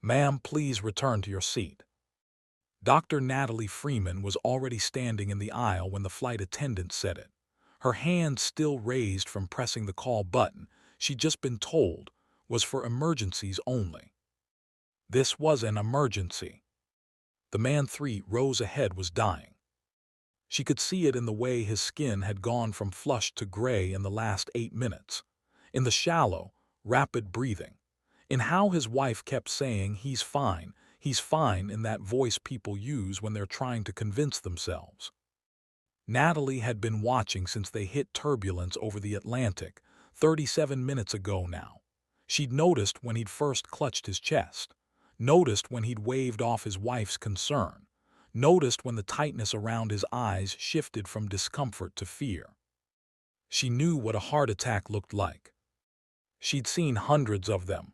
Ma'am, please return to your seat. Dr. Natalie Freeman was already standing in the aisle when the flight attendant said it. Her hand still raised from pressing the call button she'd just been told was for emergencies only. This was an emergency. The man 3 rows ahead was dying. She could see it in the way his skin had gone from flushed to gray in the last 8 minutes, in the shallow, rapid breathing, in how his wife kept saying, he's fine, in that voice people use when they're trying to convince themselves. Natalie had been watching since they hit turbulence over the Atlantic, 37 minutes ago now. She'd noticed when he'd first clutched his chest, noticed when he'd waved off his wife's concern, noticed when the tightness around his eyes shifted from discomfort to fear. She knew what a heart attack looked like. She'd seen hundreds of them.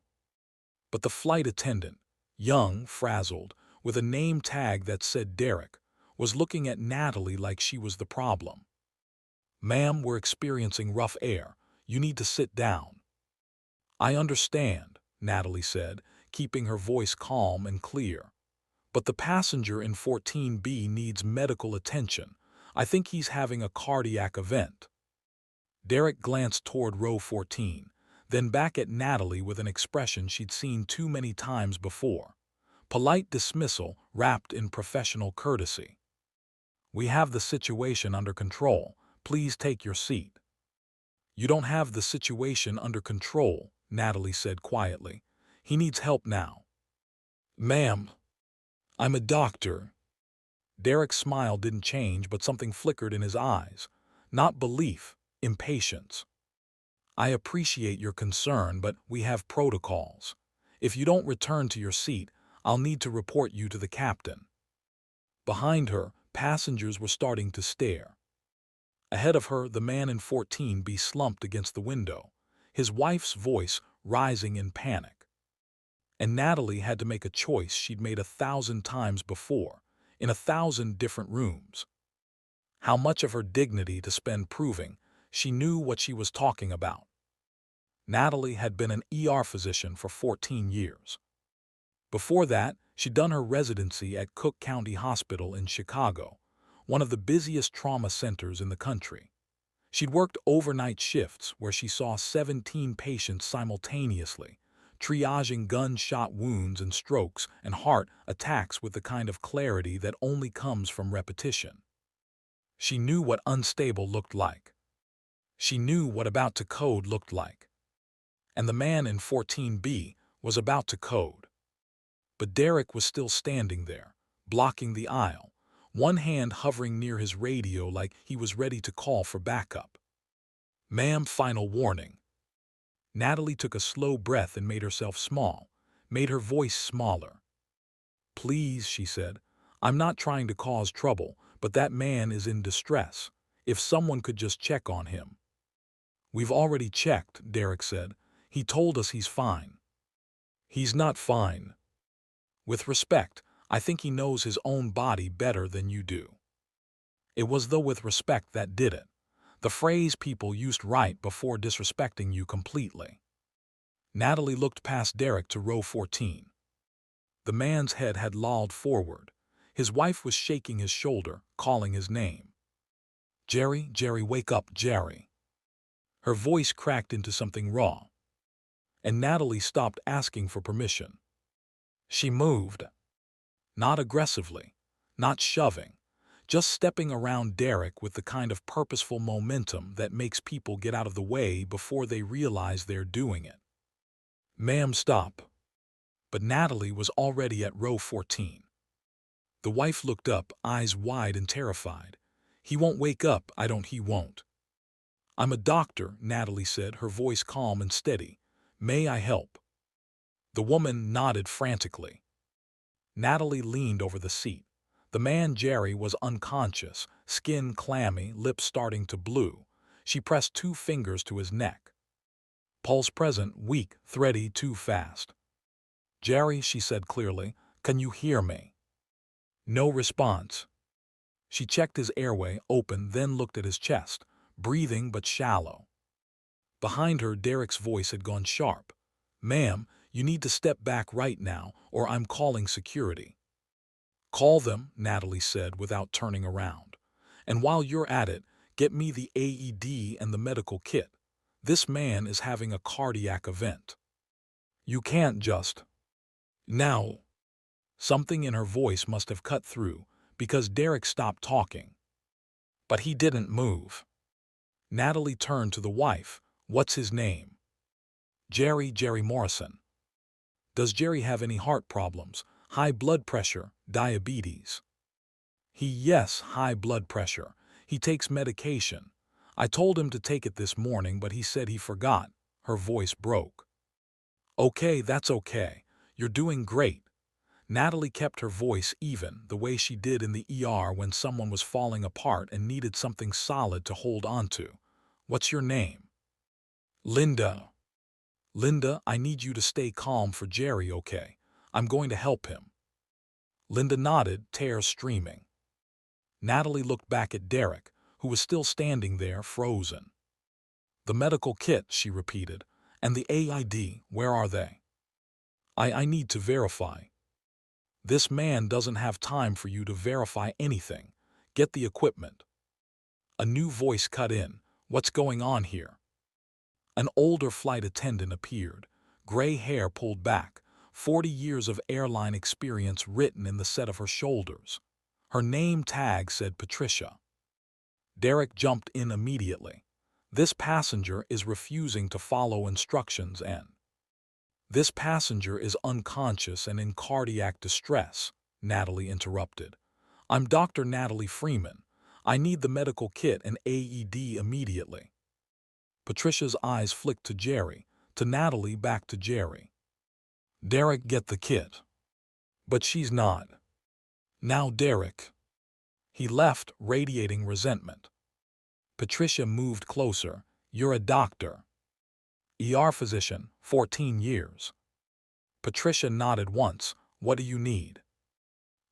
But the flight attendant, young, frazzled, with a name tag that said Derek, was looking at Natalie like she was the problem. "Ma'am, we're experiencing rough air. You need to sit down." "I understand," Natalie said, keeping her voice calm and clear. "But the passenger in 14B needs medical attention. I think he's having a cardiac event." Derek glanced toward row 14, then back at Natalie with an expression she'd seen too many times before. Polite dismissal wrapped in professional courtesy. "We have the situation under control. Please take your seat." "You don't have the situation under control," Natalie said quietly. "He needs help now." "Ma'am, I'm a doctor." Derek's smile didn't change, but something flickered in his eyes. Not belief, impatience. "I appreciate your concern, but we have protocols. If you don't return to your seat, I'll need to report you to the captain." Behind her, passengers were starting to stare. Ahead of her, the man in 14B slumped against the window, his wife's voice rising in panic. And Natalie had to make a choice she'd made 1,000 times before, in 1,000 different rooms. How much of her dignity to spend proving she knew what she was talking about. Natalie had been an ER physician for 14 years. Before that, she'd done her residency at Cook County Hospital in Chicago, one of the busiest trauma centers in the country. She'd worked overnight shifts where she saw 17 patients simultaneously, triaging gunshot wounds and strokes and heart attacks with the kind of clarity that only comes from repetition. She knew what unstable looked like. She knew what about to code looked like. And the man in 14B was about to code. But Derek was still standing there, blocking the aisle, one hand hovering near his radio like he was ready to call for backup. "Ma'am, final warning." Natalie took a slow breath and made herself small, made her voice smaller. "Please," she said, "I'm not trying to cause trouble, but that man is in distress. If someone could just check on him." "We've already checked," Derek said. "He told us he's fine." "He's not fine." "With respect, I think he knows his own body better than you do." It was the "with respect" that did it. The phrase people used right before disrespecting you completely. Natalie looked past Derek to row 14. The man's head had lolled forward. His wife was shaking his shoulder, calling his name. "Jerry, Jerry, wake up, Jerry." Her voice cracked into something raw. And Natalie stopped asking for permission. She moved. Not aggressively, not shoving, just stepping around Derek with the kind of purposeful momentum that makes people get out of the way before they realize they're doing it. "Ma'am, stop." But Natalie was already at row 14. The wife looked up, eyes wide and terrified. "He won't wake up, he won't." "I'm a doctor," Natalie said, her voice calm and steady. "May I help?" The woman nodded frantically. Natalie leaned over the seat. The man, Jerry, was unconscious, skin clammy, lips starting to blue. She pressed 2 fingers to his neck. Pulse present, weak, thready, too fast. "Jerry," she said clearly, "can you hear me?" No response. She checked his airway, open, then looked at his chest, breathing but shallow. Behind her, Derek's voice had gone sharp. "Ma'am, You need to step back right now, or I'm calling security. Call them, Natalie said without turning around. And while you're at it, get me the AED and the medical kit. This man is having a cardiac event. You can't just. Now. Something in her voice must have cut through, because Derek stopped talking. But he didn't move. Natalie turned to the wife. What's his name? Jerry Morrison. Does Jerry have any heart problems, high blood pressure, diabetes? Yes, high blood pressure. He takes medication. I told him to take it this morning, but he said he forgot. Her voice broke. Okay, that's okay. You're doing great. Natalie kept her voice even, the way she did in the ER when someone was falling apart and needed something solid to hold onto. What's your name? Linda. Linda, I need you to stay calm for Jerry, okay? I'm going to help him. Linda nodded, tears streaming. Natalie looked back at Derek, who was still standing there, frozen. The medical kit, she repeated, and the AID, where are they? I need to verify. This man doesn't have time for you to verify anything. Get the equipment. A new voice cut in. What's going on here? An older flight attendant appeared, gray hair pulled back, 40 years of airline experience written in the set of her shoulders. Her name tag said Patricia. Derek jumped in immediately. This passenger is refusing to follow instructions and this passenger is unconscious and in cardiac distress, Natalie interrupted. I'm Dr. Natalie Freeman. I need the medical kit and AED immediately. Patricia's eyes flicked to Jerry, to Natalie, back to Jerry. Derek, get the kit. But she's not. Now, Derek. He left, radiating resentment. Patricia moved closer. You're a doctor. ER physician, 14 years. Patricia nodded once. What do you need?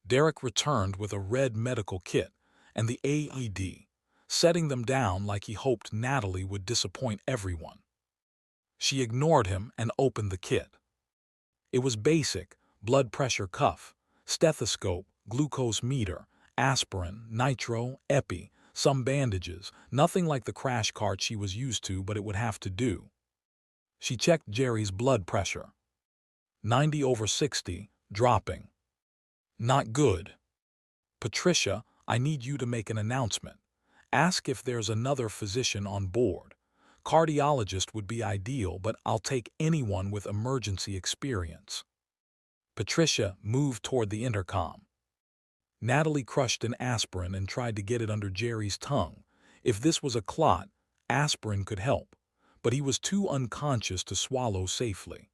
Derek returned with a red medical kit and the AED, setting them down like he hoped Natalie would disappoint everyone. She ignored him and opened the kit. It was basic: blood pressure cuff, stethoscope, glucose meter, aspirin, nitro, epi, some bandages, nothing like the crash cart she was used to, but it would have to do. She checked Jerry's blood pressure. 90/60, dropping. Not good. Patricia, I need you to make an announcement. Ask if there's another physician on board. Cardiologist would be ideal, but I'll take anyone with emergency experience. Patricia moved toward the intercom. Natalie crushed an aspirin and tried to get it under Jerry's tongue. If this was a clot, aspirin could help, but he was too unconscious to swallow safely.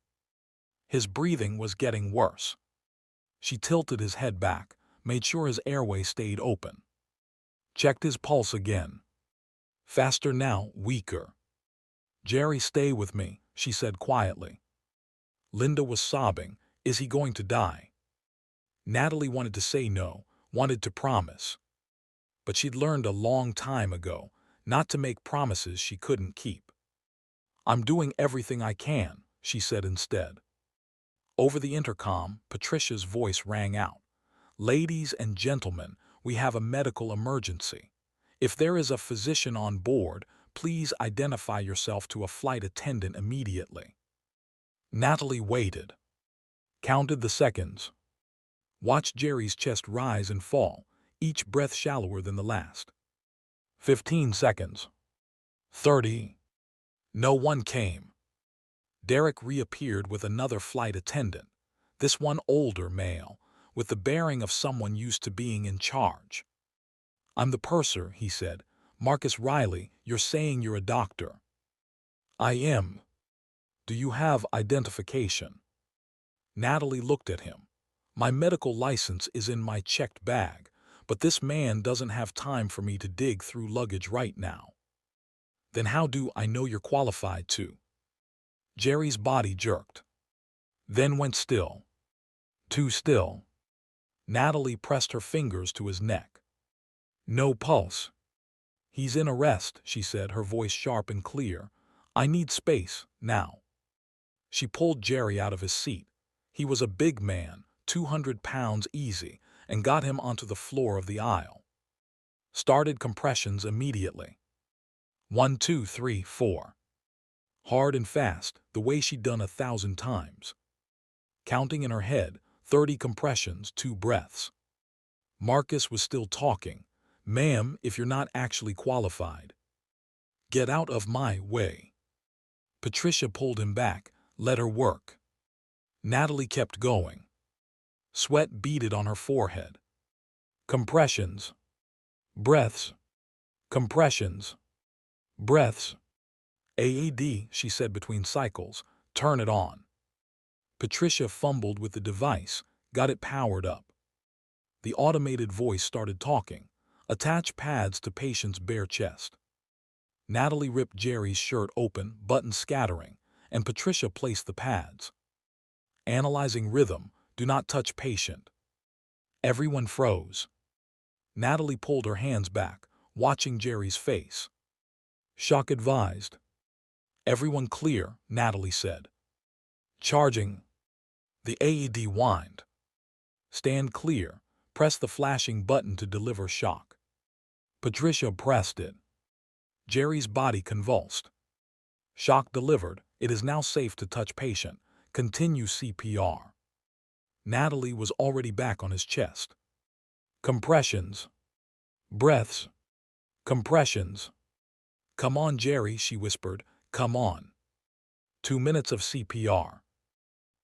His breathing was getting worse. She tilted his head back, made sure his airway stayed open. Checked his pulse again. Faster now, weaker. Jerry, stay with me, she said quietly. Linda was sobbing. Is he going to die? Natalie wanted to say no, wanted to promise. But she'd learned a long time ago not to make promises she couldn't keep. I'm doing everything I can, she said instead. Over the intercom, Patricia's voice rang out. Ladies and gentlemen, we have a medical emergency. If there is a physician on board, please identify yourself to a flight attendant immediately. Natalie waited. Counted the seconds. Watched Jerry's chest rise and fall, each breath shallower than the last. 15 seconds. 30. No one came. Derek reappeared with another flight attendant, this one older male, with the bearing of someone used to being in charge. I'm the purser, he said. Marcus Riley, you're saying you're a doctor. I am. Do you have identification? Natalie looked at him. My medical license is in my checked bag, but this man doesn't have time for me to dig through luggage right now. Then how do I know you're qualified to? Jerry's body jerked. Then went still. Too still. Natalie pressed her fingers to his neck. No pulse. He's in arrest, she said, her voice sharp and clear. I need space, now. She pulled Jerry out of his seat. He was a big man, 200 pounds easy, and got him onto the floor of the aisle. Started compressions immediately. 1, 2, 3, 4. Hard and fast, the way she'd done 1,000 times. Counting in her head, 30 compressions, 2 breaths. Marcus was still talking. "Ma'am, if you're not actually qualified, get out of my way." Patricia pulled him back, let her work. Natalie kept going. Sweat beaded on her forehead. Compressions. Breaths. Compressions. Breaths. "AAD," she said between cycles. "Turn it on." Patricia fumbled with the device, got it powered up. The automated voice started talking. "Attach pads to patient's bare chest." Natalie ripped Jerry's shirt open, buttons scattering, and Patricia placed the pads. "Analyzing rhythm, do not touch patient." Everyone froze. Natalie pulled her hands back, watching Jerry's face. "Shock advised." "Everyone clear," Natalie said. "Charging." The AED whined. "Stand clear. Press the flashing button to deliver shock." Patricia pressed it. Jerry's body convulsed. "Shock delivered. It is now safe to touch patient. Continue CPR." Natalie was already back on his chest. Compressions. Breaths. Compressions. "Come on, Jerry," she whispered. "Come on." 2 minutes of CPR.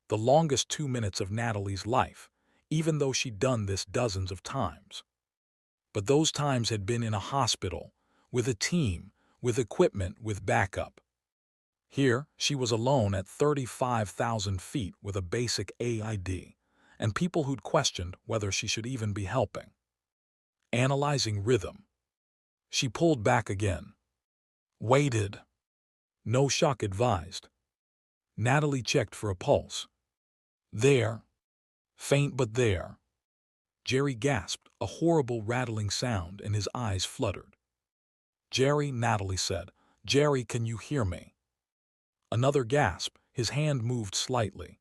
The longest 2 minutes of Natalie's life, even though she'd done this dozens of times. But those times had been in a hospital, with a team, with equipment, with backup. Here, she was alone at 35,000 feet with a basic AID, and people who'd questioned whether she should even be helping. Analyzing rhythm. She pulled back again. Waited. No shock advised. Natalie checked for a pulse. There. Faint but there. Jerry gasped, a horrible rattling sound, and his eyes fluttered. "Jerry," Natalie said. "Jerry, can you hear me?" Another gasp, his hand moved slightly.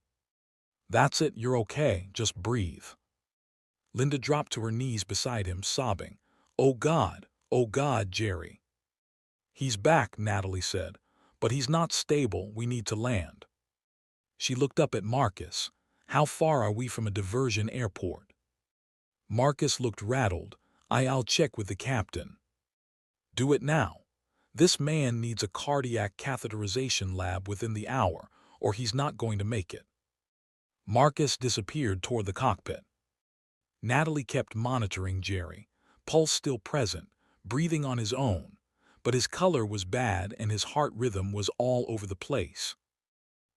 "That's it, you're okay, just breathe." Linda dropped to her knees beside him, sobbing. Oh, God, Jerry." "He's back," Natalie said, "but he's not stable, we need to land." She looked up at Marcus. "How far are we from a diversion airport?" Marcus looked rattled. "I'll check with the captain." "Do it now. This man needs a cardiac catheterization lab within the hour, or he's not going to make it." Marcus disappeared toward the cockpit. Natalie kept monitoring Jerry, pulse still present, breathing on his own, but his color was bad and his heart rhythm was all over the place.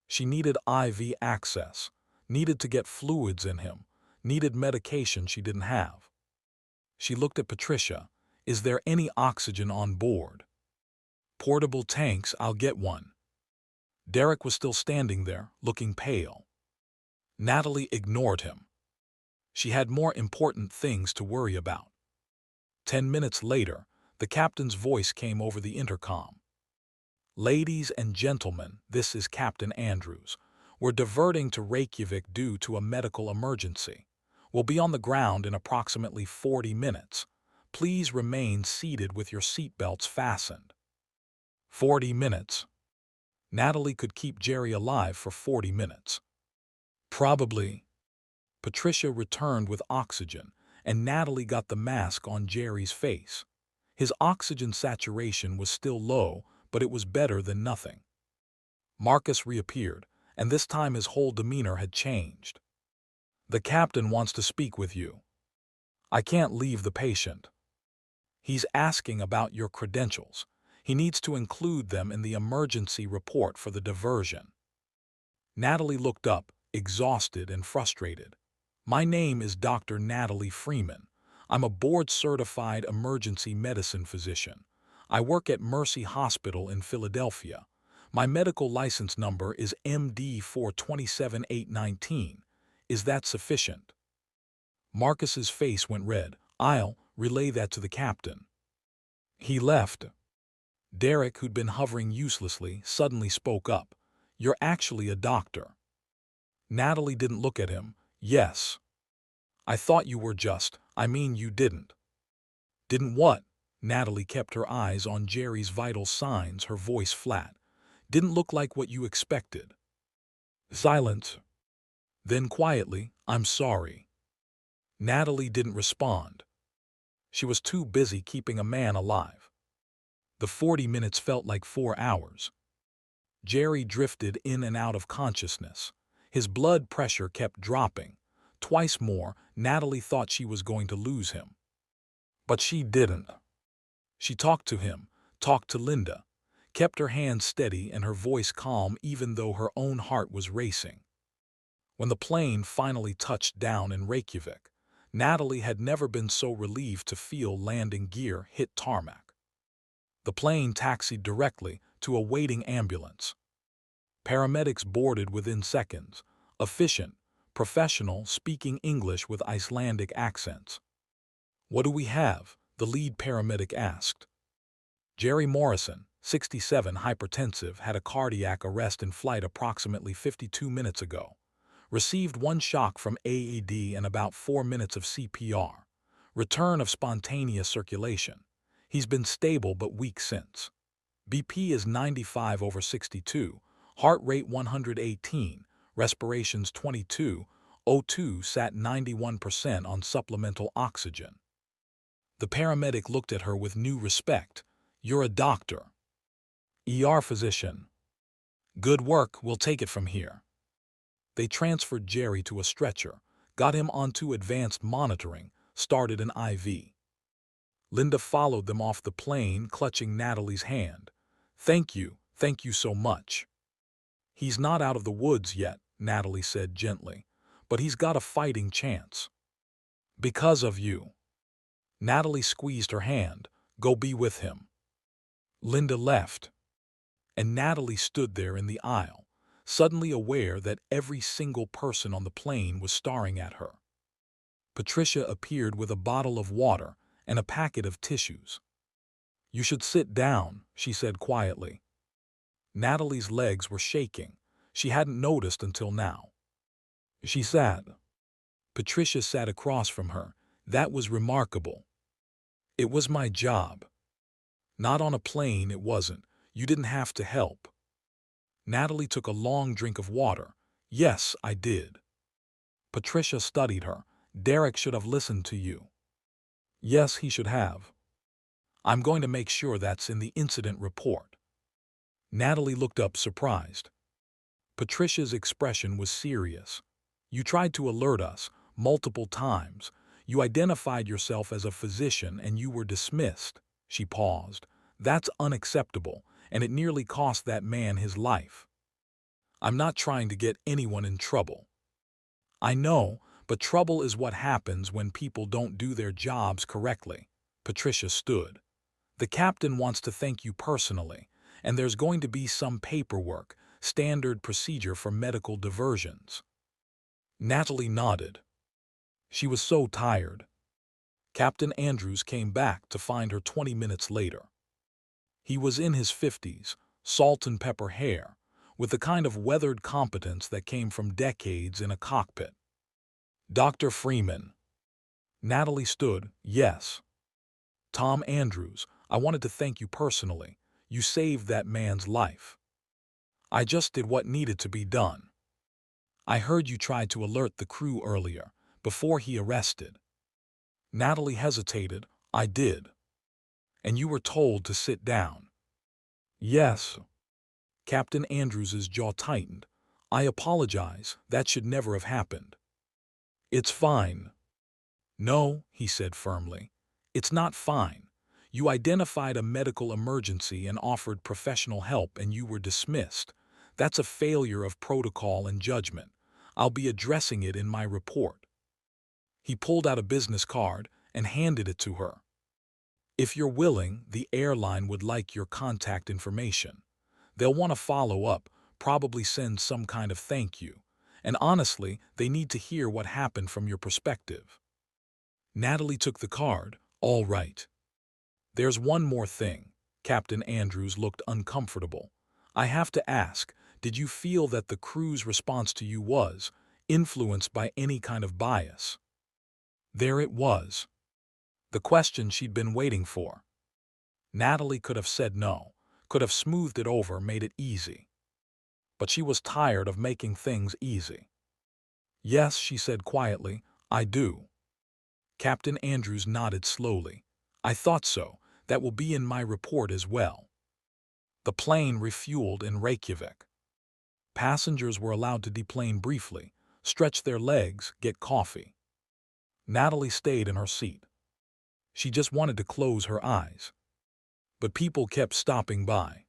She needed IV access, needed to get fluids in him, needed medication she didn't have. She looked at Patricia. "Is there any oxygen on board?" "Portable tanks, I'll get one." Derek was still standing there, looking pale. Natalie ignored him. She had more important things to worry about. 10 minutes later, the captain's voice came over the intercom. "Ladies and gentlemen, this is Captain Andrews. We're diverting to Reykjavik due to a medical emergency. We'll be on the ground in approximately 40 minutes. Please remain seated with your seatbelts fastened." 40 minutes. Natalie could keep Jerry alive for 40 minutes. Probably. Patricia returned with oxygen, and Natalie got the mask on Jerry's face. His oxygen saturation was still low, but it was better than nothing. Marcus reappeared, and this time his whole demeanor had changed. "The captain wants to speak with you." "I can't leave the patient." "He's asking about your credentials. He needs to include them in the emergency report for the diversion." Natalie looked up, exhausted and frustrated. "My name is Dr. Natalie Freeman. I'm a board-certified emergency medicine physician. I work at Mercy Hospital in Philadelphia. My medical license number is MD 427819. Is that sufficient?" Marcus's face went red. "I'll relay that to the captain." He left. Derek, who'd been hovering uselessly, suddenly spoke up. You're actually a doctor. Natalie didn't look at him. Yes. I thought you were just, I mean you didn't. Didn't what? Natalie kept her eyes on Jerry's vital signs, her voice flat. Didn't look like what you expected. Silence. Then quietly, I'm sorry. Natalie didn't respond. She was too busy keeping a man alive. The 40 minutes felt like 4 hours. Jerry drifted in and out of consciousness. His blood pressure kept dropping. Twice more, Natalie thought she was going to lose him. But she didn't. She talked to him, talked to Linda, kept her hands steady and her voice calm even though her own heart was racing. When the plane finally touched down in Reykjavik, Natalie had never been so relieved to feel landing gear hit tarmac. The plane taxied directly to a waiting ambulance. Paramedics boarded within seconds, efficient, professional, speaking English with Icelandic accents. What do we have? The lead paramedic asked. Jerry Morrison, 67, hypertensive, had a cardiac arrest in flight approximately 52 minutes ago. Received 1 shock from AED and about 4 minutes of CPR. Return of spontaneous circulation. He's been stable but weak since. BP is 95/62, heart rate 118, respirations 22, O2 sat 91% on supplemental oxygen. The paramedic looked at her with new respect. You're a doctor. ER physician. Good work, we'll take it from here. They transferred Jerry to a stretcher, got him onto advanced monitoring, started an IV. Linda followed them off the plane, clutching Natalie's hand. Thank you so much. He's not out of the woods yet, Natalie said gently, but he's got a fighting chance. Because of you. Natalie squeezed her hand. Go be with him. Linda left, and Natalie stood there in the aisle, suddenly aware that every single person on the plane was staring at her. Patricia appeared with a bottle of water and a packet of tissues. You should sit down, she said quietly. Natalie's legs were shaking. She hadn't noticed until now. She sat. Patricia sat across from her. That was remarkable. It was my job. Not on a plane, it wasn't. You didn't have to help. Natalie took a long drink of water. Yes, I did. Patricia studied her. Derek should have listened to you. Yes, he should have. I'm going to make sure that's in the incident report. Natalie looked up surprised. Patricia's expression was serious. You tried to alert us multiple times. You identified yourself as a physician and you were dismissed. She paused. That's unacceptable, and it nearly cost that man his life. I'm not trying to get anyone in trouble. I know, but trouble is what happens when people don't do their jobs correctly. Patricia stood. The captain wants to thank you personally, and there's going to be some paperwork, standard procedure for medical diversions. Natalie nodded. She was so tired. Captain Andrews came back to find her 20 minutes later. He was in his 50s, salt and pepper hair, with the kind of weathered competence that came from decades in a cockpit. Dr. Freeman. Natalie stood. Yes. Tom Andrews, I wanted to thank you personally. You saved that man's life. I just did what needed to be done. I heard you tried to alert the crew earlier, before he arrested. Natalie hesitated. I did. And you were told to sit down. Yes. Captain Andrews's jaw tightened. I apologize. That should never have happened. It's fine. No, he said firmly. It's not fine. You identified a medical emergency and offered professional help and you were dismissed. That's a failure of protocol and judgment. I'll be addressing it in my report. He pulled out a business card and handed it to her. If you're willing, the airline would like your contact information. They'll want to follow up, probably send some kind of thank you. And honestly, they need to hear what happened from your perspective. Natalie took the card. All right. There's one more thing. Captain Andrews looked uncomfortable. I have to ask, Did you feel that the crew's response to you was influenced by any kind of bias? There it was. The question she'd been waiting for. Natalie could have said no, could have smoothed it over, made it easy. But she was tired of making things easy. Yes, she said quietly, I do. Captain Andrews nodded slowly. I thought so. That will be in my report as well. The plane refueled in Reykjavik. Passengers were allowed to deplane briefly, stretch their legs, get coffee. Natalie stayed in her seat. She just wanted to close her eyes. But people kept stopping by.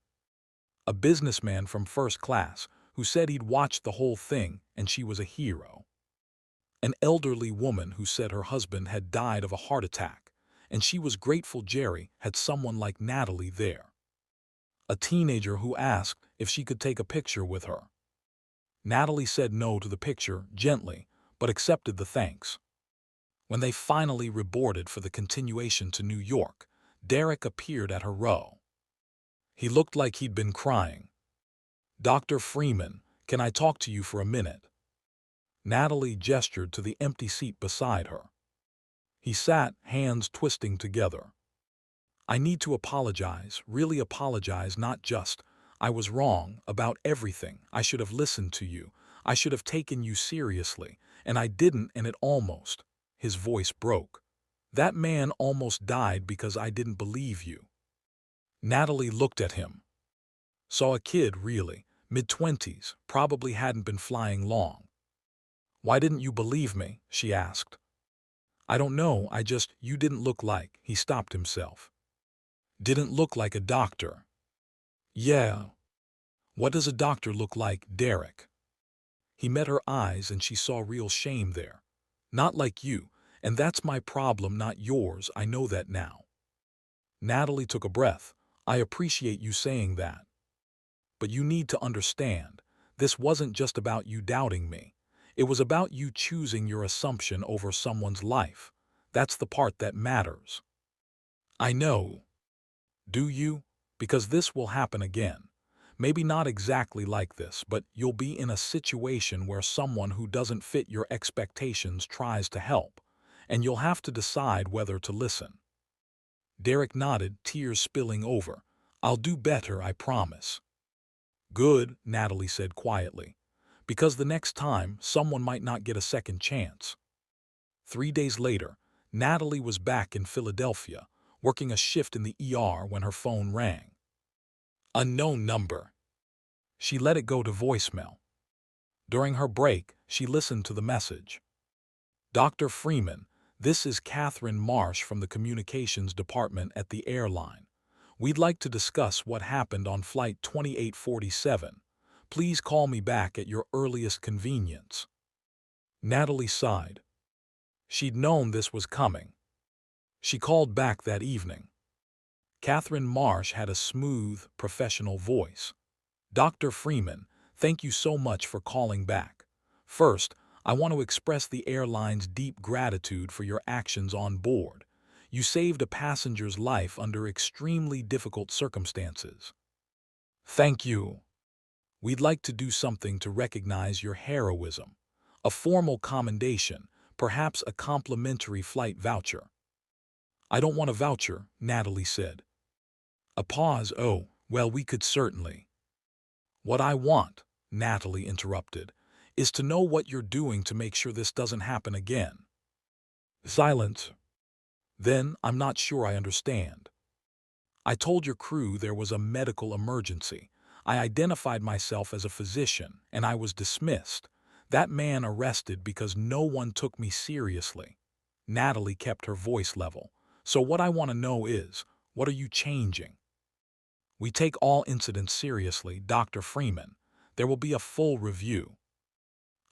A businessman from first class who said he'd watched the whole thing and she was a hero. An elderly woman who said her husband had died of a heart attack and she was grateful Jerry had someone like Natalie there. A teenager who asked if she could take a picture with her. Natalie said no to the picture gently, but accepted the thanks. When they finally reboarded for the continuation to New York, Derek appeared at her row. He looked like he'd been crying. Dr. Freeman, can I talk to you for a minute? Natalie gestured to the empty seat beside her. He sat, hands twisting together. I need to apologize, really apologize, not just, I was wrong about everything. I should have listened to you. I should have taken you seriously, and I didn't, and it almost, his voice broke. That man almost died because I didn't believe you. Natalie looked at him. Saw a kid, really, mid-20s, probably hadn't been flying long. Why didn't you believe me? She asked. I don't know, you didn't look like, he stopped himself. Didn't look like a doctor. Yeah. What does a doctor look like, Derek? He met her eyes and she saw real shame there. Not like you, and that's my problem, not yours, I know that now. Natalie took a breath. I appreciate you saying that. But you need to understand, this wasn't just about you doubting me. It was about you choosing your assumption over someone's life. That's the part that matters. I know. Do you? Because this will happen again. Maybe not exactly like this, but you'll be in a situation where someone who doesn't fit your expectations tries to help, and you'll have to decide whether to listen. Derek nodded, tears spilling over. I'll do better, I promise. Good, Natalie said quietly, because the next time someone might not get a second chance. 3 days later, Natalie was back in Philadelphia, working a shift in the ER when her phone rang. Unknown number. She let it go to voicemail. During her break, she listened to the message. Dr. Freeman, this is Catherine Marsh from the communications department at the airline. We'd like to discuss what happened on flight 2847. Please call me back at your earliest convenience. Natalie sighed. She'd known this was coming. She called back that evening. Catherine Marsh had a smooth, professional voice. Dr. Freeman, thank you so much for calling back. First, I want to express the airline's deep gratitude for your actions on board. You saved a passenger's life under extremely difficult circumstances. Thank you. We'd like to do something to recognize your heroism. A formal commendation, perhaps a complimentary flight voucher. I don't want a voucher, Natalie said. A pause. Oh, well, we could certainly. What I want, Natalie interrupted, is to know what you're doing to make sure this doesn't happen again. Silence. Then, I'm not sure I understand. I told your crew there was a medical emergency. I identified myself as a physician, and I was dismissed. That man arrested because no one took me seriously. Natalie kept her voice level. So what I want to know is, what are you changing? We take all incidents seriously, Dr. Freeman. There will be a full review.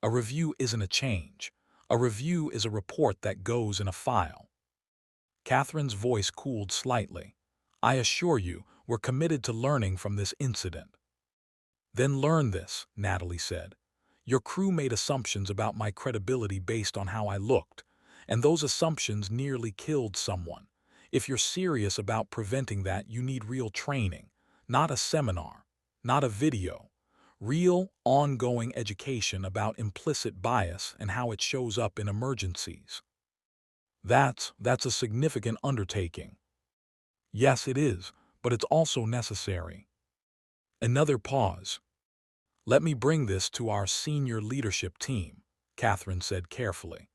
A review isn't a change. A review is a report that goes in a file. Catherine's voice cooled slightly. I assure you, we're committed to learning from this incident. Then learn this, Natalie said. Your crew made assumptions about my credibility based on how I looked, and those assumptions nearly killed someone. If you're serious about preventing that, you need real training, not a seminar, not a video. Real, ongoing education about implicit bias and how it shows up in emergencies. That's a significant undertaking. Yes, it is, but it's also necessary. Another pause. Let me bring this to our senior leadership team, Catherine said carefully.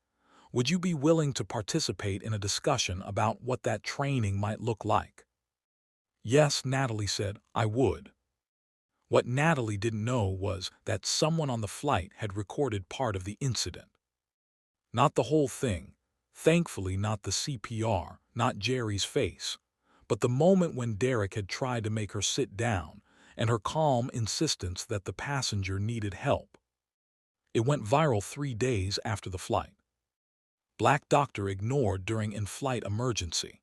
Would you be willing to participate in a discussion about what that training might look like? Yes, Natalie said, I would. What Natalie didn't know was that someone on the flight had recorded part of the incident. Not the whole thing, thankfully not the CPR, not Jerry's face, but the moment when Derek had tried to make her sit down and her calm insistence that the passenger needed help. It went viral 3 days after the flight. Black doctor ignored during in-flight emergency.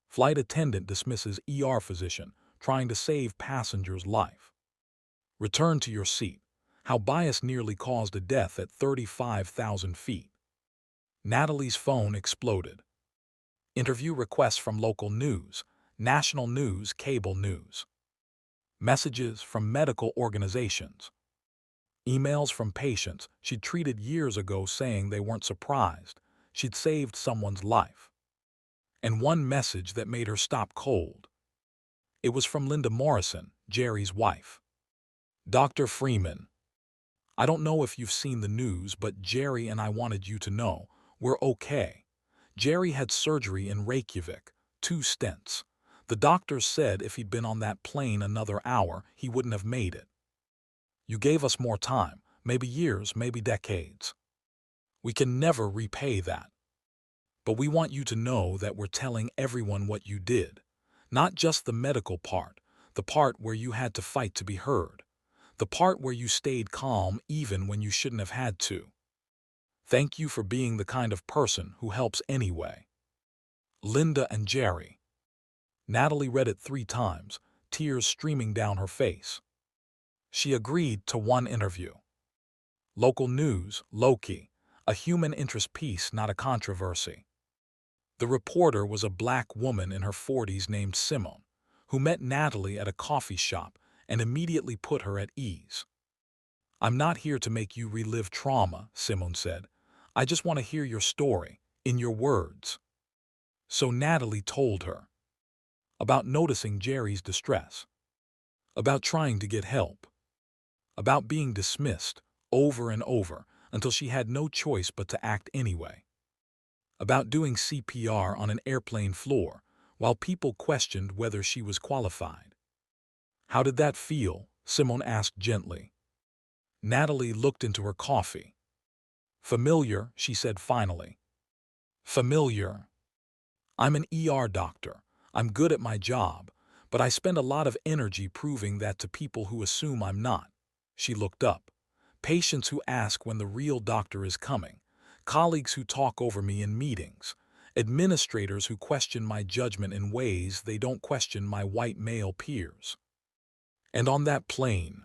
Flight attendant dismisses ER physician trying to save passenger's life. Return to your seat. How bias nearly caused a death at 35,000 feet. Natalie's phone exploded. Interview requests from local news, national news, cable news. Messages from medical organizations. Emails from patients she'd treated years ago saying they weren't surprised she'd saved someone's life. And one message that made her stop cold. It was from Linda Morrison, Jerry's wife. Dr. Freeman, I don't know if you've seen the news, but Jerry and I wanted you to know we're okay. Jerry had surgery in Reykjavik, 2 stents. The doctors said if he'd been on that plane another hour, he wouldn't have made it. You gave us more time, maybe years, maybe decades. We can never repay that. But we want you to know that we're telling everyone what you did. Not just the medical part, the part where you had to fight to be heard. The part where you stayed calm even when you shouldn't have had to. Thank you for being the kind of person who helps anyway. Linda and Jerry. Natalie read it 3 times, tears streaming down her face. She agreed to one interview. Local news, Loki, a human interest piece, not a controversy. The reporter was a black woman in her 40s named Simone, who met Natalie at a coffee shop and immediately put her at ease. I'm not here to make you relive trauma, Simone said. I just want to hear your story, in your words. So Natalie told her. About noticing Jerry's distress. About trying to get help. About being dismissed, over and over, until she had no choice but to act anyway. About doing CPR on an airplane floor, while people questioned whether she was qualified. How did that feel? Simone asked gently. Natalie looked into her coffee. Familiar, she said finally. Familiar. I'm an ER doctor. I'm good at my job, but I spend a lot of energy proving that to people who assume I'm not. She looked up. Patients who ask when the real doctor is coming. Colleagues who talk over me in meetings. Administrators who question my judgment in ways they don't question my white male peers. And on that plane,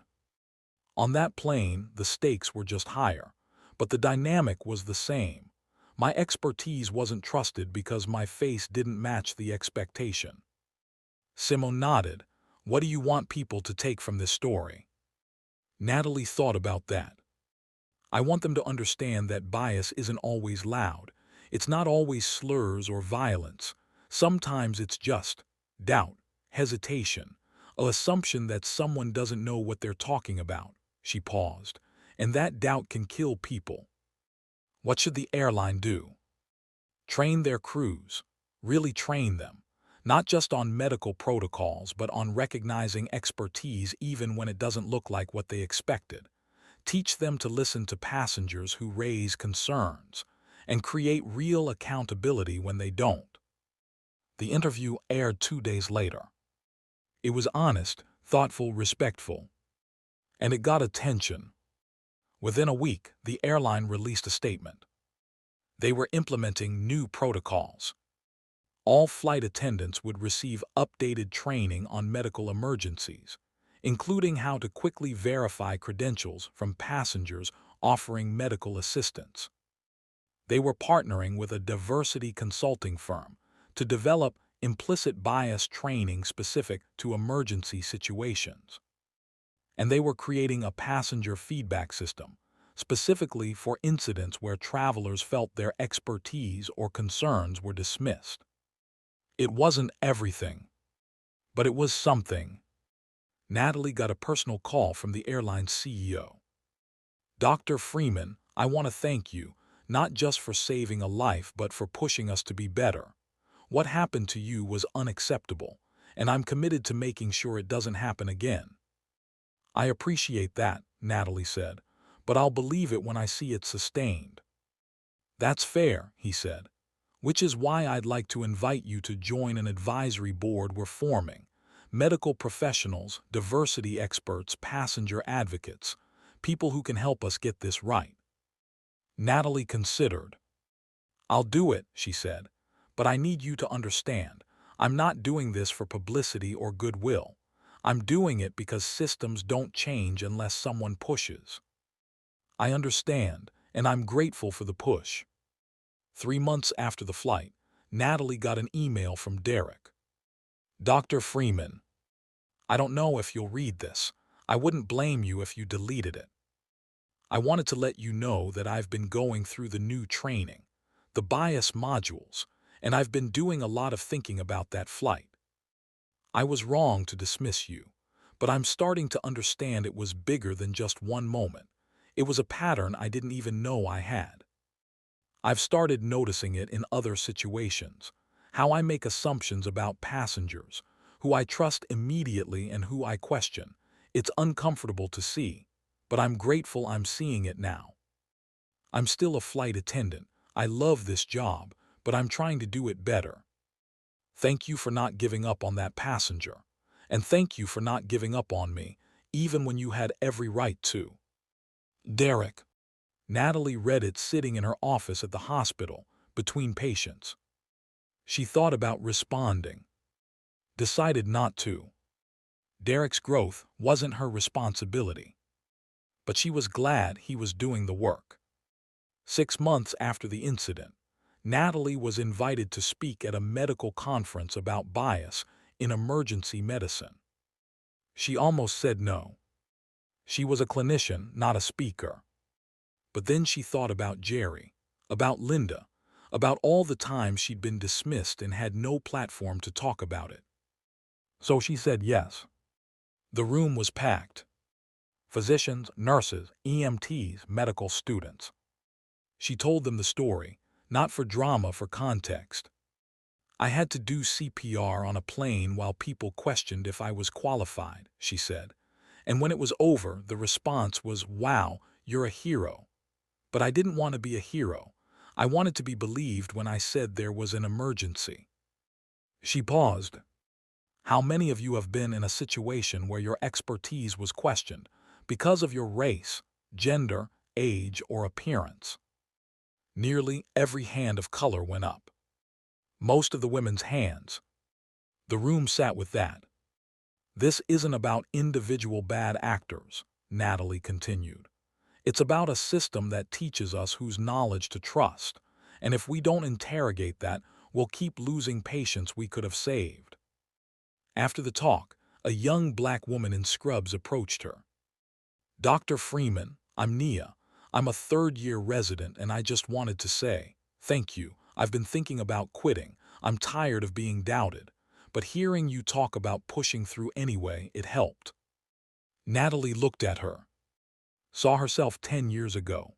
the stakes were just higher, but the dynamic was the same. My expertise wasn't trusted because my face didn't match the expectation. Simone nodded. What do you want people to take from this story? Natalie thought about that. I want them to understand that bias isn't always loud. It's not always slurs or violence. Sometimes it's just doubt, hesitation, an assumption that someone doesn't know what they're talking about. She paused. And that doubt can kill people. What should the airline do? Train their crews. Really train them. Not just on medical protocols, but on recognizing expertise even when it doesn't look like what they expected. Teach them to listen to passengers who raise concerns and create real accountability when they don't. The interview aired 2 days later. It was honest, thoughtful, respectful. And it got attention. Within a week, the airline released a statement. They were implementing new protocols. All flight attendants would receive updated training on medical emergencies, including how to quickly verify credentials from passengers offering medical assistance. They were partnering with a diversity consulting firm to develop implicit bias training specific to emergency situations. and they were creating a passenger feedback system, specifically for incidents where travelers felt their expertise or concerns were dismissed. It wasn't everything, but it was something. Natalie got a personal call from the airline's CEO. "Dr. Freeman, I want to thank you, not just for saving a life but for pushing us to be better. What happened to you was unacceptable, and I'm committed to making sure it doesn't happen again." "I appreciate that," Natalie said, "but I'll believe it when I see it sustained." "That's fair," he said, "which is why I'd like to invite you to join an advisory board we're forming. Medical professionals, diversity experts, passenger advocates, people who can help us get this right." Natalie considered. "I'll do it," she said, "but I need you to understand. I'm not doing this for publicity or goodwill. I'm doing it because systems don't change unless someone pushes." "I understand, and I'm grateful for the push." 3 months after the flight, Natalie got an email from Derek. "Dr. Freeman, I don't know if you'll read this. I wouldn't blame you if you deleted it. I wanted to let you know that I've been going through the new training, the bias modules, and I've been doing a lot of thinking about that flight. I was wrong to dismiss you, but I'm starting to understand it was bigger than just one moment. It was a pattern I didn't even know I had. I've started noticing it in other situations, how I make assumptions about passengers, who I trust immediately and who I question. It's uncomfortable to see, but I'm grateful I'm seeing it now. I'm still a flight attendant. I love this job, but I'm trying to do it better. Thank you for not giving up on that passenger. And thank you for not giving up on me, even when you had every right to. Derek." Natalie read it sitting in her office at the hospital, between patients. She thought about responding. Decided not to. Derek's growth wasn't her responsibility. But she was glad he was doing the work. 6 months after the incident, Natalie was invited to speak at a medical conference about bias in emergency medicine. She almost said no. She was a clinician, not a speaker. But then she thought about Jerry, about Linda, about all the times she'd been dismissed and had no platform to talk about it. So she said yes. The room was packed. Physicians, nurses, EMTs, medical students. She told them the story, not for drama, for context. "I had to do CPR on a plane while people questioned if I was qualified," she said. "And when it was over, the response was, 'Wow, you're a hero.' But I didn't want to be a hero. I wanted to be believed when I said there was an emergency." She paused. "How many of you have been in a situation where your expertise was questioned because of your race, gender, age, or appearance?" Nearly every hand of color went up. Most of the women's hands. The room sat with that. "This isn't about individual bad actors," Natalie continued. "It's about a system that teaches us whose knowledge to trust, and if we don't interrogate that, we'll keep losing patients we could have saved." After the talk, a young black woman in scrubs approached her. "Dr. Freeman, I'm Nia. I'm a third-year resident, and I just wanted to say, thank you. I've been thinking about quitting. I'm tired of being doubted. But hearing you talk about pushing through anyway, it helped." Natalie looked at her. Saw herself 10 years ago.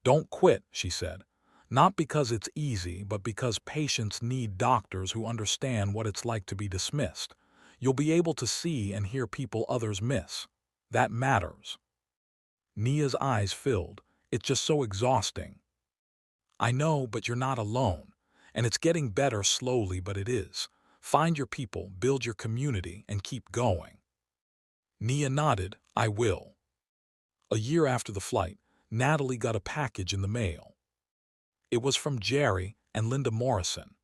"Don't quit," she said. "Not because it's easy, but because patients need doctors who understand what it's like to be dismissed. You'll be able to see and hear people others miss. That matters." Nia's eyes filled. "It's just so exhausting." "I know, but you're not alone. And it's getting better slowly, but it is. Find your people, build your community, and keep going." Nia nodded. "I will." A year after the flight, Natalie got a package in the mail. It was from Jerry and Linda Morrison.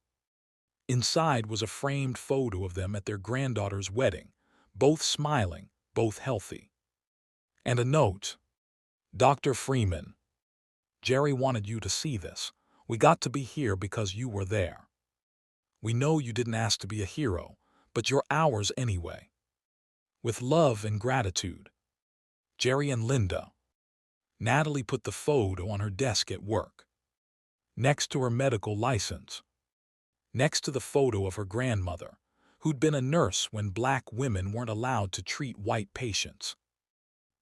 Inside was a framed photo of them at their granddaughter's wedding, both smiling, both healthy. And a note. "Dr. Freeman, Jerry wanted you to see this. We got to be here because you were there. We know you didn't ask to be a hero, but you're ours anyway. With love and gratitude, Jerry and Linda. Natalie put the photo on her desk at work, next to her medical license, next to the photo of her grandmother, who'd been a nurse when black women weren't allowed to treat white patients,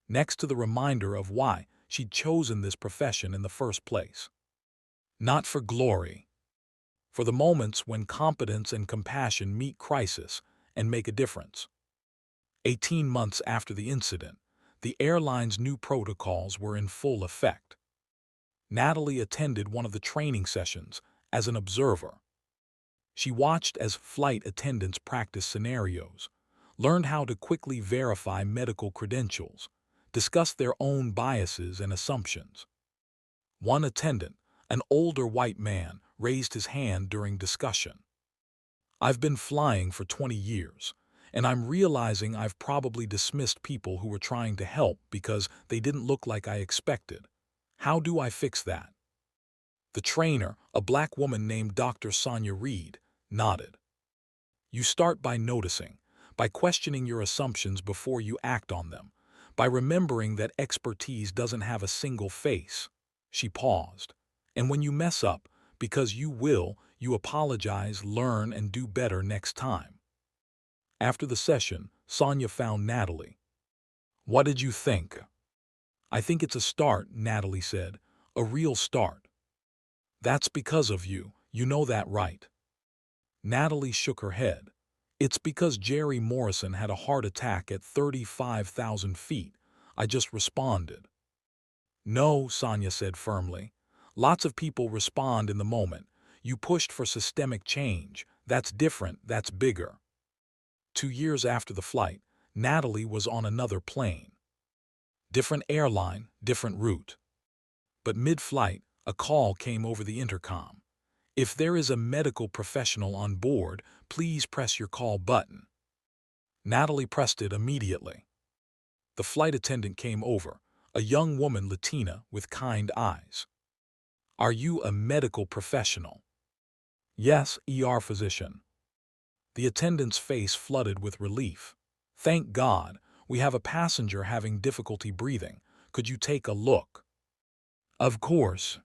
next to the reminder of why she'd chosen this profession in the first place. Not for glory, for the moments when competence and compassion meet crisis and make a difference. 18 months after the incident, the airline's new protocols were in full effect. Natalie attended one of the training sessions as an observer. She watched as flight attendants practiced scenarios, learned how to quickly verify medical credentials, discuss their own biases and assumptions. One attendant, an older white man, raised his hand during discussion. "I've been flying for 20 years, and I'm realizing I've probably dismissed people who were trying to help because they didn't look like I expected. How do I fix that?" The trainer, a black woman named Dr. Sonia Reed, nodded. "You start by noticing, by questioning your assumptions before you act on them, by remembering that expertise doesn't have a single face." She paused. "And when you mess up, because you will, you apologize, learn, and do better next time." After the session, Sonia found Natalie. "What did you think?" "I think it's a start," Natalie said. "A real start." "That's because of you. You know that, right?" Natalie shook her head. "It's because Jerry Morrison had a heart attack at 35,000 feet. I just responded." "No," Sonia said firmly. "Lots of people respond in the moment. You pushed for systemic change. That's different, that's bigger." 2 years after the flight, Natalie was on another plane. Different airline, different route. But mid-flight, a call came over the intercom. "If there is a medical professional on board, please press your call button." Natalie pressed it immediately. The flight attendant came over, a young woman, Latina, with kind eyes. "Are you a medical professional?" "Yes, ER physician." The attendant's face flooded with relief. "Thank God, we have a passenger having difficulty breathing. Could you take a look?" "Of course."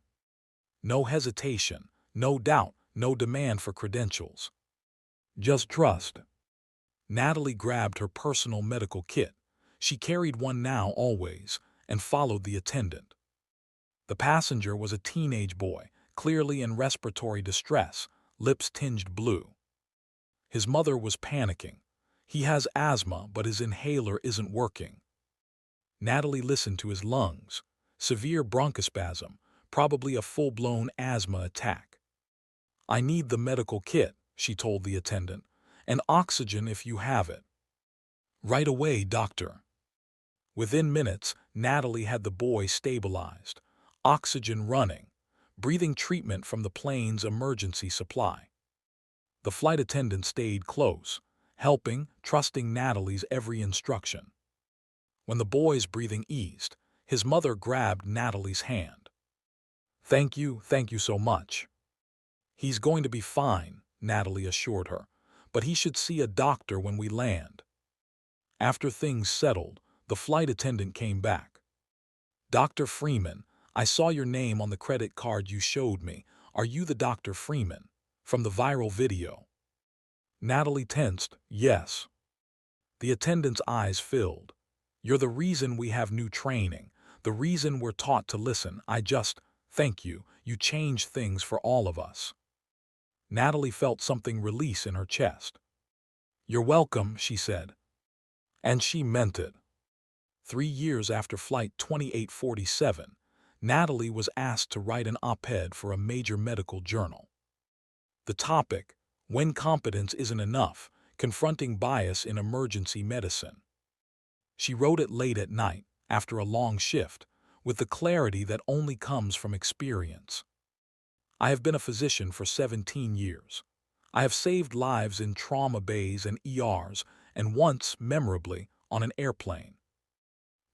No hesitation, no doubt, no demand for credentials. Just trust. Natalie grabbed her personal medical kit. She carried one now always, and followed the attendant. The passenger was a teenage boy, clearly in respiratory distress, lips tinged blue. His mother was panicking. "He has asthma, but his inhaler isn't working." Natalie listened to his lungs. Severe bronchospasm, probably a full-blown asthma attack. "I need the medical kit," she told the attendant, "and oxygen if you have it." "Right away, doctor." Within minutes, Natalie had the boy stabilized, oxygen running, breathing treatment from the plane's emergency supply. The flight attendant stayed close, helping, trusting Natalie's every instruction. When the boy's breathing eased, his mother grabbed Natalie's hand. Thank you so much." "He's going to be fine," Natalie assured her, "but he should see a doctor when we land." After things settled, the flight attendant came back. "Dr. Freeman, I saw your name on the credit card you showed me. Are you the Dr. Freeman from the viral video?" Natalie tensed. "Yes." The attendant's eyes filled. "You're the reason we have new training, the reason we're taught to listen. Thank you. You changed things for all of us." Natalie felt something release in her chest. "You're welcome," she said. And she meant it. 3 years after Flight 2847, Natalie was asked to write an op-ed for a major medical journal. The topic, "When Competence Isn't Enough, Confronting Bias in Emergency Medicine." She wrote it late at night, after a long shift, with the clarity that only comes from experience. "I have been a physician for 17 years. I have saved lives in trauma bays and ERs, and once, memorably, on an airplane.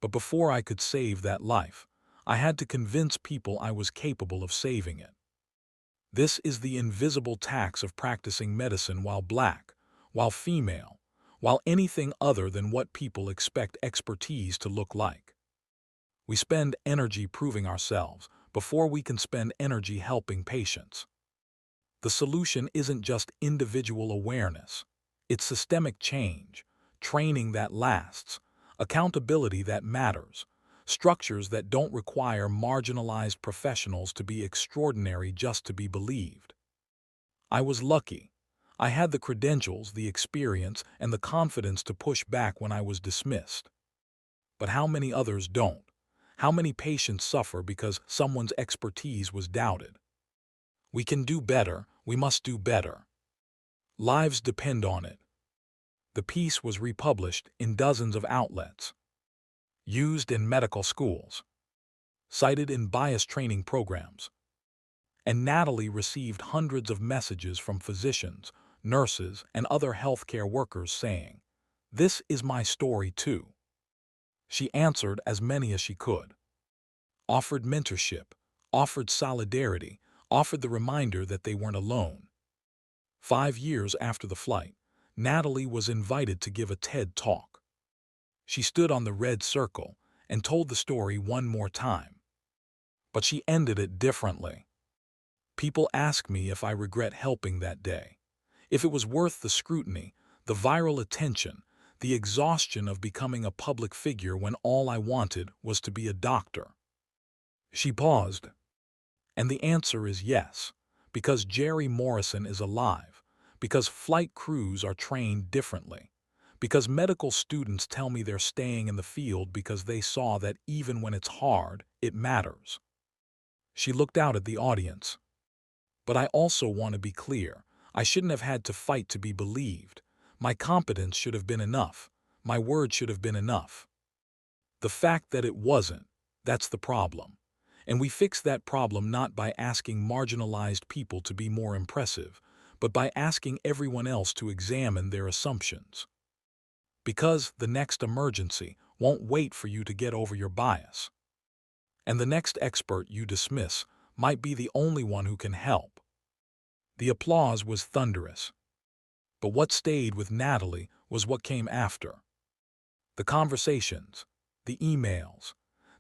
But before I could save that life, I had to convince people I was capable of saving it. This is the invisible tax of practicing medicine while black, while female, while anything other than what people expect expertise to look like." We spend energy proving ourselves before we can spend energy helping patients. The solution isn't just individual awareness. It's systemic change, training that lasts, accountability that matters, structures that don't require marginalized professionals to be extraordinary just to be believed. I was lucky. I had the credentials, the experience, and the confidence to push back when I was dismissed. But how many others don't? How many patients suffer because someone's expertise was doubted? We can do better. We must do better. Lives depend on it. The piece was republished in dozens of outlets, used in medical schools, cited in bias training programs, and Natalie received hundreds of messages from physicians, nurses, and other healthcare workers saying, "This is my story too." She answered as many as she could, offered mentorship, offered solidarity, offered the reminder that they weren't alone. 5 years after the flight, Natalie was invited to give a TED Talk. She stood on the red circle and told the story one more time. But she ended it differently. People ask me if I regret helping that day, if it was worth the scrutiny, the viral attention, the exhaustion of becoming a public figure when all I wanted was to be a doctor. She paused, and the answer is yes, because Jerry Morrison is alive, because flight crews are trained differently, because medical students tell me they're staying in the field because they saw that even when it's hard, it matters. She looked out at the audience. But I also want to be clear. I shouldn't have had to fight to be believed. My competence should have been enough. My word should have been enough. The fact that it wasn't, that's the problem. And we fix that problem not by asking marginalized people to be more impressive, but by asking everyone else to examine their assumptions. Because the next emergency won't wait for you to get over your bias. And the next expert you dismiss might be the only one who can help. The applause was thunderous. But what stayed with Natalie was what came after. The conversations, the emails,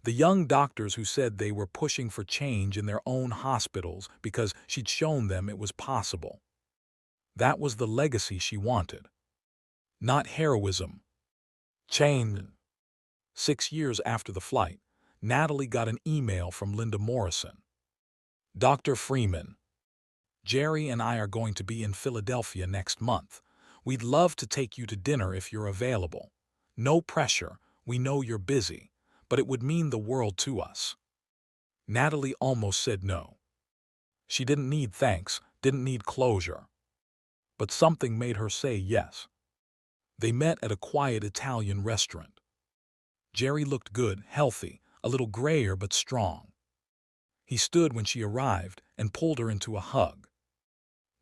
the young doctors who said they were pushing for change in their own hospitals because she'd shown them it was possible. That was the legacy she wanted. Not heroism. Change. 6 years after the flight, Natalie got an email from Linda Morrison. "Dr. Freeman, Jerry and I are going to be in Philadelphia next month. We'd love to take you to dinner if you're available. No pressure, we know you're busy, but it would mean the world to us." Natalie almost said no. She didn't need thanks, didn't need closure. But something made her say yes. They met at a quiet Italian restaurant. Jerry looked good, healthy, a little grayer but strong. He stood when she arrived and pulled her into a hug.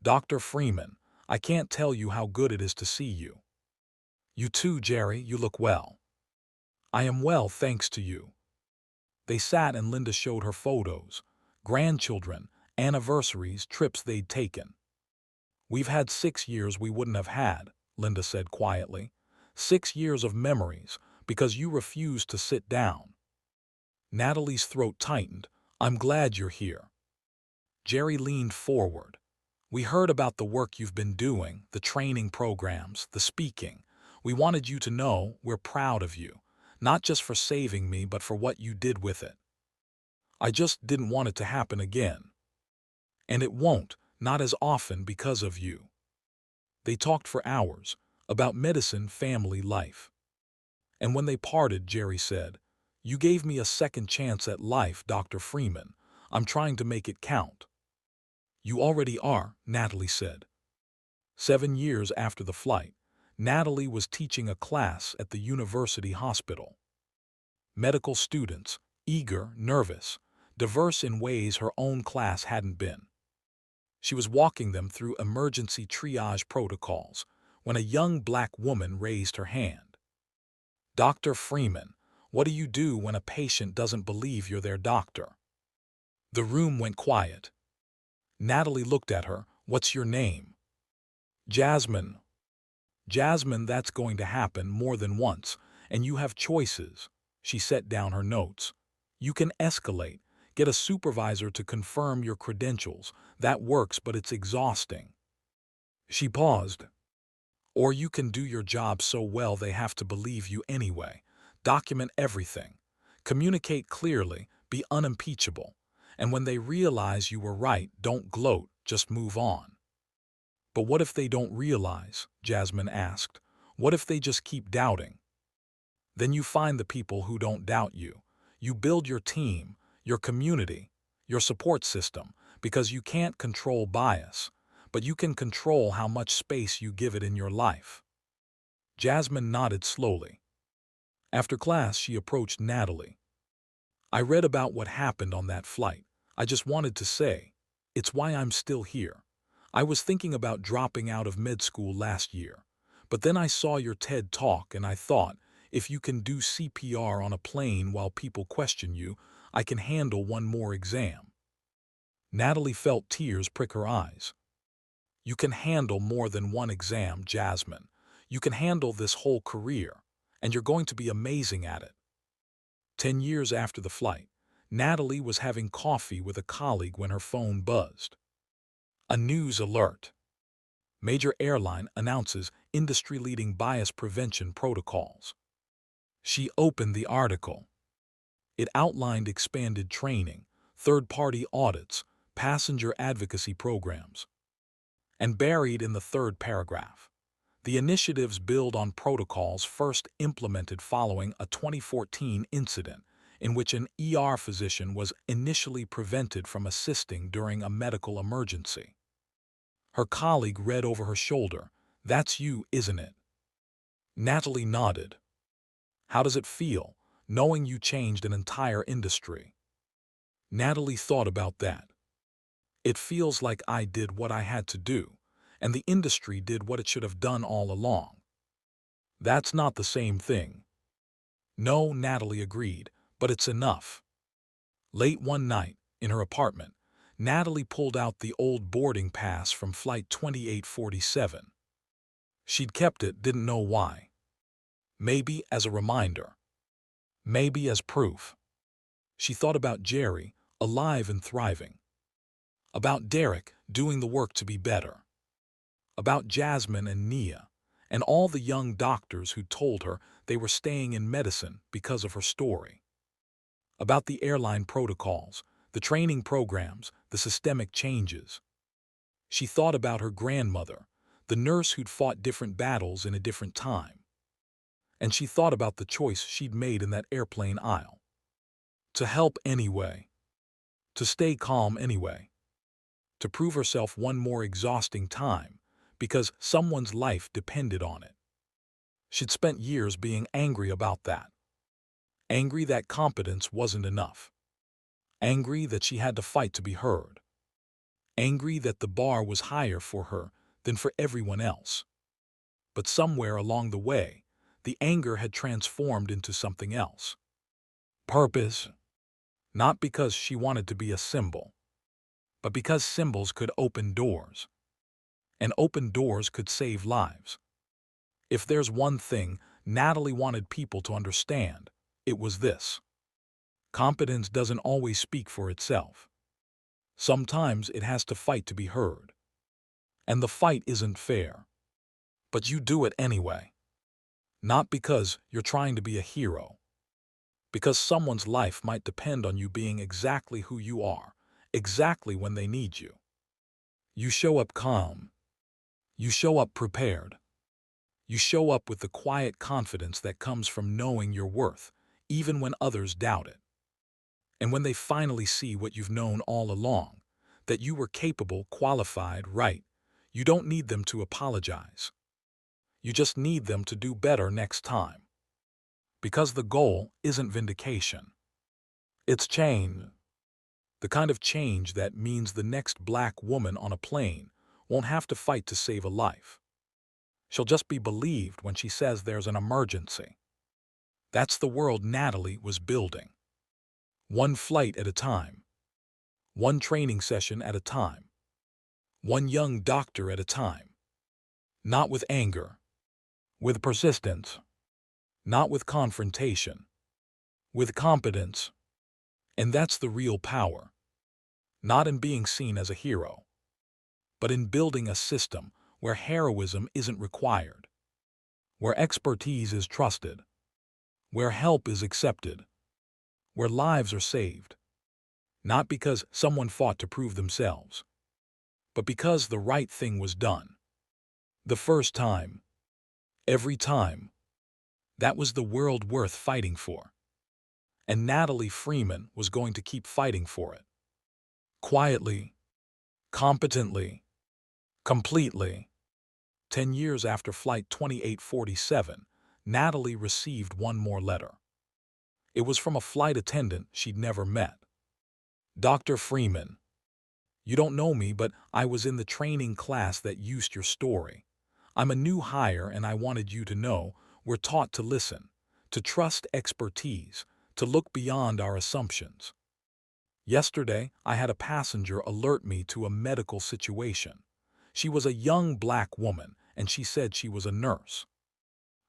"Dr. Freeman, I can't tell you how good it is to see you." "You too, Jerry, you look well." "I am well, thanks to you." They sat and Linda showed her photos, grandchildren, anniversaries, trips they'd taken. "We've had 6 years we wouldn't have had," Linda said quietly. 6 years of memories, because you refused to sit down. Natalie's throat tightened. "I'm glad you're here." Jerry leaned forward. "We heard about the work you've been doing, the training programs, the speaking. We wanted you to know we're proud of you, not just for saving me, but for what you did with it. I just didn't want it to happen again. And it won't, not as often because of you." They talked for hours, about medicine, family, life. And when they parted, Jerry said, "You gave me a second chance at life, Dr. Freeman. I'm trying to make it count." "You already are," Natalie said. 7 years after the flight, Natalie was teaching a class at the university hospital. Medical students, eager, nervous, diverse in ways her own class hadn't been. She was walking them through emergency triage protocols when a young black woman raised her hand. "Dr. Freeman, what do you do when a patient doesn't believe you're their doctor?" The room went quiet. Natalie looked at her. "What's your name?" "Jasmine." "Jasmine, that's going to happen more than once, and you have choices." She set down her notes. You can escalate, get a supervisor to confirm your credentials. That works, but it's exhausting. She paused. Or you can do your job so well they have to believe you anyway. Document everything. Communicate clearly, be unimpeachable. And when they realize you were right, don't gloat, just move on. But what if they don't realize? Jasmine asked. What if they just keep doubting? Then you find the people who don't doubt you. You build your team, your community, your support system, because you can't control bias, but you can control how much space you give it in your life. Jasmine nodded slowly. After class, she approached Natalie. I read about what happened on that flight. I just wanted to say, it's why I'm still here. I was thinking about dropping out of med school last year, but then I saw your TED Talk and I thought, if you can do CPR on a plane while people question you, I can handle one more exam. Natalie felt tears prick her eyes. You can handle more than one exam, Jasmine. You can handle this whole career, and you're going to be amazing at it. 10 years after the flight, Natalie was having coffee with a colleague when her phone buzzed. A news alert. Major airline announces industry-leading bias prevention protocols. She opened the article. It outlined expanded training, third-party audits, passenger advocacy programs. And buried in the third paragraph, the initiatives build on protocols first implemented following a 2014 incident in which an ER physician was initially prevented from assisting during a medical emergency. Her colleague read over her shoulder, "That's you, isn't it?" Natalie nodded. "How does it feel, knowing you changed an entire industry?" Natalie thought about that. "It feels like I did what I had to do, and the industry did what it should have done all along." "That's not the same thing." "No," Natalie agreed, "but it's enough." Late one night, in her apartment, Natalie pulled out the old boarding pass from Flight 2847. She'd kept it, didn't know why. Maybe as a reminder. Maybe as proof. She thought about Jerry, alive and thriving. About Derek, doing the work to be better. About Jasmine and Nia, and all the young doctors who told her they were staying in medicine because of her story. About the airline protocols, the training programs, the systemic changes. She thought about her grandmother, the nurse who'd fought different battles in a different time. And she thought about the choice she'd made in that airplane aisle. To help anyway. To stay calm anyway. To prove herself one more exhausting time, because someone's life depended on it. She'd spent years being angry about that. Angry that competence wasn't enough. Angry that she had to fight to be heard. Angry that the bar was higher for her than for everyone else. But somewhere along the way, the anger had transformed into something else. Purpose. Not because she wanted to be a symbol, but because symbols could open doors. And open doors could save lives. If there's one thing Natalie wanted people to understand, it was this. Competence doesn't always speak for itself. Sometimes it has to fight to be heard. And the fight isn't fair. But you do it anyway. Not because you're trying to be a hero. Because someone's life might depend on you being exactly who you are, exactly when they need you. You show up calm. You show up prepared. You show up with the quiet confidence that comes from knowing your worth, even when others doubt it. And when they finally see what you've known all along, that you were capable, qualified, right, you don't need them to apologize. You just need them to do better next time. Because the goal isn't vindication. It's change. The kind of change that means the next black woman on a plane won't have to fight to save a life. She'll just be believed when she says there's an emergency. That's the world Natalie was building. One flight at a time. One training session at a time. One young doctor at a time. Not with anger. With persistence. Not with confrontation. With competence. And that's the real power, not in being seen as a hero, but in building a system where heroism isn't required, where expertise is trusted, where help is accepted, where lives are saved, not because someone fought to prove themselves, but because the right thing was done. The first time, every time, that was the world worth fighting for. And Natalie Freeman was going to keep fighting for it. Quietly, competently, completely. 10 years after Flight 2847, Natalie received one more letter. It was from a flight attendant she'd never met. Dr. Freeman, you don't know me, but I was in the training class that used your story. I'm a new hire and I wanted you to know we're taught to listen, to trust expertise, to look beyond our assumptions. Yesterday, I had a passenger alert me to a medical situation. She was a young black woman and she said she was a nurse.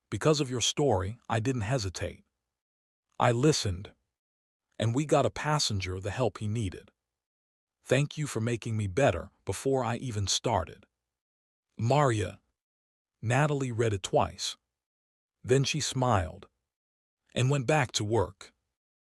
Because of your story, I didn't hesitate. I listened, and we got a passenger the help he needed. Thank you for making me better before I even started. Maria. Natalie read it twice. Then she smiled and went back to work.